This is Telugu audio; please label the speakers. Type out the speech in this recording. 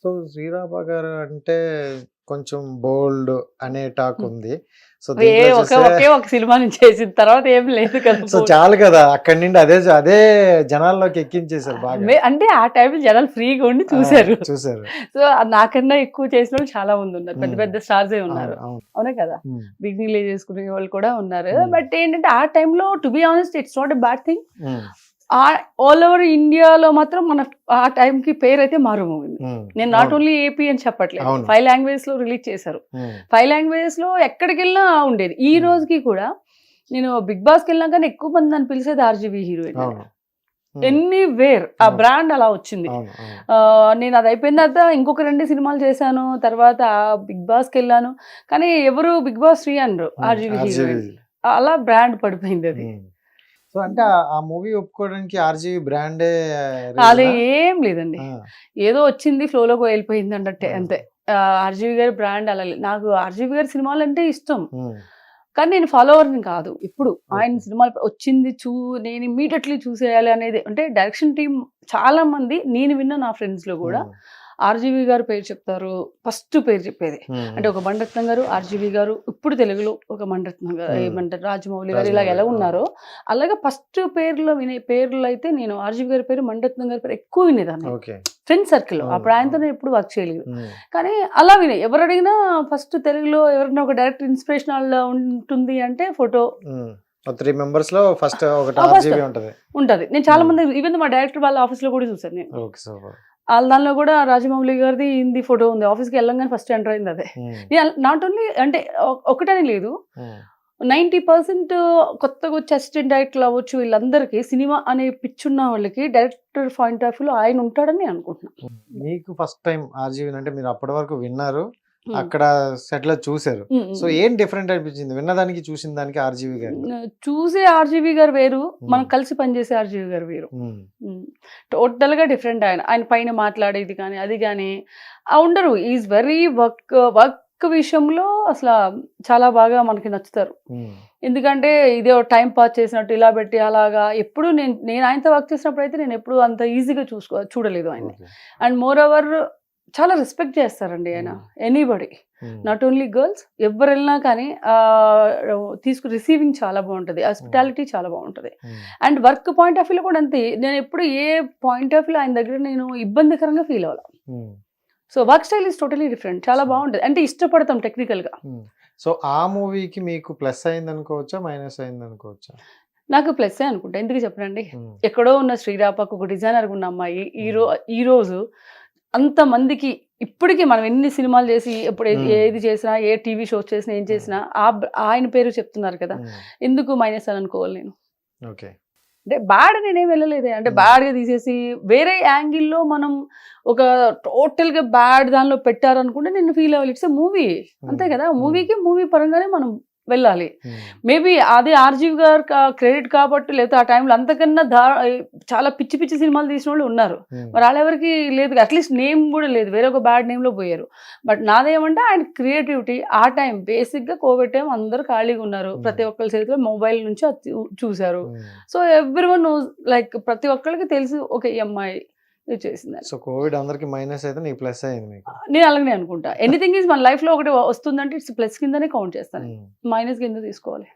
Speaker 1: సో 'శ్రీరామ' గారు అంటే కొంచెం బోల్డ్ అనే టాక్ ఉంది. సో
Speaker 2: ఏ
Speaker 1: దీంట్లో చూస్తే
Speaker 2: ఒకే ఒక సినిమా నుంచి చేసిన తర్వాత ఏం లేదు కదా
Speaker 1: సో
Speaker 2: బోల్డ్.
Speaker 1: చాలు కదా! అక్కడి నుండి అదే జనాల్లోకి ఎక్కించేసారు బాగా.
Speaker 2: అంటే ఆ టైంలో జనాలు ఫ్రీగా ఉండి
Speaker 1: ఆ!
Speaker 2: చూసారు.
Speaker 1: చూసారు.
Speaker 2: సో నాకన్నా ఎక్కువ చేసిన వాళ్ళు చాలా మంది ఉన్నారు. పెద్ద
Speaker 1: హ్మ్.
Speaker 2: పెద్ద స్టార్సే
Speaker 1: అవును.
Speaker 2: ఉన్నారు.
Speaker 1: అవును.
Speaker 2: అవునా కదా!
Speaker 1: హ్మ్.
Speaker 2: బిగినింగ్‌లో చేసుకునే వాళ్ళు కూడా ఉన్నారు.
Speaker 1: హ్మ్.
Speaker 2: బట్ ఏంటంటే ఆ టైంలో to be honest it's not a bad thing.
Speaker 1: హ్మ్.
Speaker 2: ఆల్ ఓవర్ ఇండియాలో మాత్రం మన ఆ టైంకి పేరైతే మారుమోగింది.
Speaker 1: హ్మ్.
Speaker 2: నేను నాట్
Speaker 1: అవును.
Speaker 2: ఓన్లీ ఏపీ అని చెప్పట్లేదు.
Speaker 1: అవును.
Speaker 2: 5 లాంగ్వేజెస్‌లో రిలీజ్ చేశారు.
Speaker 1: హ్మ్.
Speaker 2: 5 లాంగ్వేజెస్‌లో ఎక్కడికెళ్ళినా ఉండేది. ఈ
Speaker 1: హ్మ్.
Speaker 2: రోజుకి కూడా నేను 'బిగ్ బాస్'కి వెళ్ళినా కానీ ఎక్కువ మంది నన్ను పిలిచేది ఆర్‌జీవీ హీరోయిన్ అని.
Speaker 1: అవును. హ్మ్.
Speaker 2: ఎనీవేర్ ఆ
Speaker 1: అవును.
Speaker 2: బ్రాండ్ అలా వచ్చింది.
Speaker 1: అవును. అవును.
Speaker 2: నేను అది అయిపోయిన తర్వాత ఇంకొక 2 సినిమాలు చేశాను. తర్వాత 'బిగ్ బాస్'కెళ్ళాను. కానీ ఎవరు 'బిగ్ బాస్' 3 అనరు.
Speaker 1: హ్మ్.
Speaker 2: RGV heroine.
Speaker 1: 'ఆర్‌జీవి'.
Speaker 2: అలా బ్రాండ్ పడిపోయిందది.
Speaker 1: హ్మ్. సో అంటే ఆ మూవీ ఒప్పుకోవడానికి 'ఆర్‌జీవి' బ్రాండే
Speaker 2: అది
Speaker 1: రీజనా?
Speaker 2: ఏం లేదండి.
Speaker 1: ఆ!
Speaker 2: ఏదో వచ్చింది ఫ్లోలోకి వెళ్ళిపోయింది అన్నట్టే
Speaker 1: ఆ!
Speaker 2: అంతే. ఆర్‌జీవి గారి బ్రాండ్ అలా నాకు ఆర్‌జీవి గారి సినిమాలంటే ఇష్టం.
Speaker 1: హ్మ్.
Speaker 2: కానీ నేను ఫాలోవర్‌ని కాదు ఎప్పుడు. ఆయన
Speaker 1: ఓకే.
Speaker 2: సినిమాలు వచ్చింది నేను ఇమ్మీడియేట్‌లీ చూసేయాలి అనేది అంటే డైరెక్షన్ టీమ్ చాలా మంది నేను విన్న నా ఫ్రెండ్స్‌లో కూడా
Speaker 1: హ్మ్.
Speaker 2: ఆర్‌జీవి గారు పేరు చెప్తారు. ఫస్ట్ పేరు చెప్పేది.
Speaker 1: హ్మ్.
Speaker 2: అంటే ఒక మణిరత్నం గారు, ఆర్‌జీవి గారు ఇప్పుడు తెలుగులో ఒక మణిరత్నం గారు
Speaker 1: హ్మ్.
Speaker 2: ఏమంటారు రాజమౌళి గారు ఇలాగ
Speaker 1: 'రాజమౌళి'
Speaker 2: ఎలా
Speaker 1: ఆ!
Speaker 2: ఉన్నారో అలాగే ఫస్ట్ పేర్లో వినే పేర్లు అయితే నేను ఆర్‌జీవి గారి పేరు, మణిరత్నం గారి పేరు ఎక్కువ వినేదాన్ని.
Speaker 1: ఓకే.
Speaker 2: ఫ్రెండ్స్ సర్కిల్‌లో.
Speaker 1: అవును.
Speaker 2: అప్పుడు ఆయనతో
Speaker 1: అవును.
Speaker 2: నేను ఎప్పుడు వర్క్ చేయలేదు.
Speaker 1: హ్మ్.
Speaker 2: కానీ అలా వినే ఎవరు అడిగినా ఫస్ట్ తెలుగులో ఎవరైనా ఒక డైరెక్టర్ ఇన్స్‌పిరేషనల్ ఉంటుంది అంటే ఫోటో
Speaker 1: హ్మ్. ఓ 3 మెంబర్స్‌లో ఫస్ట్ ఒకటి
Speaker 2: ఫస్ట్
Speaker 1: 'ఆర్‌జీవి' ఉంటది.
Speaker 2: ఉంటది. నేను చాలా
Speaker 1: హ్మ్.
Speaker 2: మంది ఈవెన్ మా డైరెక్టర్ వాళ్ళ ఆఫీస్‌లో కూడా చూసాను నేను.
Speaker 1: ఓకే. సూపర్.
Speaker 2: ఆళ్ళ దానిలో కూడా రాజమౌళి గారిది, ఈయనది ఫోటో ఉంది. ఆఫీస్‌కి వెళ్ళంగానే ఫస్ట్ ఎంటర్ అయింది అదే.
Speaker 1: హ్మ్.
Speaker 2: నేను నాట్ ఓన్లీ అంటే ఒకటని లేదు.
Speaker 1: హ్మ్.
Speaker 2: 90% కొత్తగా వచ్చే అసిస్టెంట్ డైరెక్టర్లు అవ్వచ్చు వీళ్ళందరికీ సినిమా అనే పిచ్చున్న వాళ్ళకి డైరెక్టర్ పాయింట్ ఆఫ్ వ్యూలో ఆయన ఉంటాడని నేను అనుకుంటున్నా.
Speaker 1: హ్మ్. మీకు ఫస్ట్ టైమ్ 'ఆర్‌జీవిని' అంటే మీరు అప్పటి వరకు విన్నారు.
Speaker 2: హ్మ్.
Speaker 1: అక్కడ సెట్‌లో చూసారు.
Speaker 2: హ్మ్.
Speaker 1: సో
Speaker 2: హ్మ్.
Speaker 1: ఏం డిఫరెంట్ అనిపించింది? విన్నదానికి, చూసిన దానికి 'ఆర్‌జీవి' గారిలో?
Speaker 2: చూసే ఆర్‌జీవి గారు వేరు. మనం
Speaker 1: హ్మ్.
Speaker 2: కలిసి పనిచేసే ఆర్‌జీవి గారు వేరు.
Speaker 1: హ్మ్.
Speaker 2: హ్మ్. టోటల్‌గా డిఫరెంట్ ఆయన. ఆయన పైన మాట్లాడేది కానీ, అది గాని ఉండరు. ఈస్ వెరీ వర్క్ విషయంలో అసల చాలా బాగా మనకి నచ్చుతారు.
Speaker 1: హ్మ్.
Speaker 2: ఎందుకంటే ఇదో టైమ్ పాస్ చేసినట్టు ఇలా పెట్టి అలాగా ఎప్పుడు నేను ఆయనతో వర్క్ చేసినప్పుడైతే నేను ఎప్పుడు అంత ఈజీగా చూడలేదు ఆయన్ని.
Speaker 1: ఓకే.
Speaker 2: అండ్ మోర్ ఓవర్ చాలా రెస్పెక్ట్ చేస్తారండి ఆయన.
Speaker 1: హ్మ్.
Speaker 2: ఎనీబడీ.
Speaker 1: హ్మ్.
Speaker 2: నాట్ ఓన్లీ గర్ల్స్ ఎవ్వరెళ్ళినా కానీ రిసీవింగ్ చాలా బావుంటది.
Speaker 1: హ్మ్.
Speaker 2: హాస్పిటాలిటీ చాలా బావుంటది.
Speaker 1: హ్మ్.
Speaker 2: అండ్ వర్క్ పాయింట్ ఆఫ్ వ్యూలో కూడా అంతే. నేనెప్పుడు ఏ పాయింట్ ఆఫ్ వ్యూలో ఆయన దగ్గర నేను ఇబ్బందికరంగా ఫీల్ అవ్వల.
Speaker 1: హ్మ్.
Speaker 2: So, work style is totally different. చాలా
Speaker 1: సో
Speaker 2: బావుంటది. అంటే ఇష్టపడతాం టెక్నికల్‌గా.
Speaker 1: హ్మ్. సో ఆ మూవీకి మీకు ప్లస్ అయిందనుకోవచ్చా? మైనస్ అయిందనుకోవచ్చా?
Speaker 2: నాకు ప్లస్సే అనుకుంటా. ఎందుకు చెప్పనండి?
Speaker 1: హ్మ్.
Speaker 2: ఎక్కడో ఉన్న శ్రీరాపకు ఒక డిజైనర్‌గా ఉన్న అమ్మాయి
Speaker 1: హ్మ్.
Speaker 2: ఈరోజు అంతమందికి ఇప్పటికి మనం ఎన్ని సినిమాలు చేసి ఎప్పుడు
Speaker 1: హ్మ్.
Speaker 2: ఏది చేసినా, ఏ టీవీ షోస్ చేసినా, ఏం
Speaker 1: హ్మ్.
Speaker 2: చేసినా ఆయన పేరు చెప్తున్నారు కదా!
Speaker 1: హ్మ్.
Speaker 2: ఎందుకు మైనస్ అని అనుకోవాలి నేను?
Speaker 1: ఓకే.
Speaker 2: అంటే బ్యాడ్ నేనేం వెళ్ళలేదే. అంటే
Speaker 1: హ్మ్.
Speaker 2: బ్యాడ్‌గా తీసేసి వేరే యాంగిల్‌లో మనం ఒక టోటల్‌గా బ్యాడ్ దానిలో పెట్టారనుకుంటే నేను ఫీల్ అవ్వాలి. It's a movie. అంతే
Speaker 1: హ్మ్.
Speaker 2: కదా!
Speaker 1: హ్మ్.
Speaker 2: మూవీ పరంగానే మనం వెళ్ళాలి.
Speaker 1: హ్మ్.
Speaker 2: మేబీ అది ఆర్‌జీవి గారు క్రెడిట్ కాబట్టి లేకపోతే ఆ టైంలో అంతకన్నా చాలా పిచ్చి పిచ్చి సినిమాలు తీసినోళ్ళు ఉన్నారు.
Speaker 1: హ్మ్.
Speaker 2: మరి ఆళ్ళెవరికీ లేదు. అట్‌లీస్ట్ నేమ్ గూడా లేదు. వేరే ఒక బ్యాడ్ నేమ్‌లో పోయారు. బట్ నాదేమంటే ఆయన క్రియేటివిటీ ఆ టైం బేసిక్‌గా కోవిడ్ టైం అందరూ ఖాళీగా ఉన్నారు.
Speaker 1: హ్మ్.
Speaker 2: ప్రతి ఒక్కళ్ళ చేతిలో మొబైల్ నుంచి అది చూసారు.
Speaker 1: హ్మ్.
Speaker 2: సో, ఎవ్రీవన్ నోస్ లైక్ ప్రతి ఒక్కళ్ళకి తెలుసు ఓకే. ఈ అమ్మాయి ఇది చేసిందని.
Speaker 1: సో కోవిడ్ అందరికి మైనస్ అయితే నీకు ప్లస్ అయింది మీకు.
Speaker 2: నేను అలాగనే అనుకుంటా. ఎనీథింగ్ ఈజ్ మన లైఫ్‌లో ఒకటి వస్తుందంటే ఇట్స్ ప్లస్ కిందనే కౌంట్ చేస్తాను.
Speaker 1: హ్మ్.
Speaker 2: మైనస్‌గా ఎందుకు తీసుకోవాలి?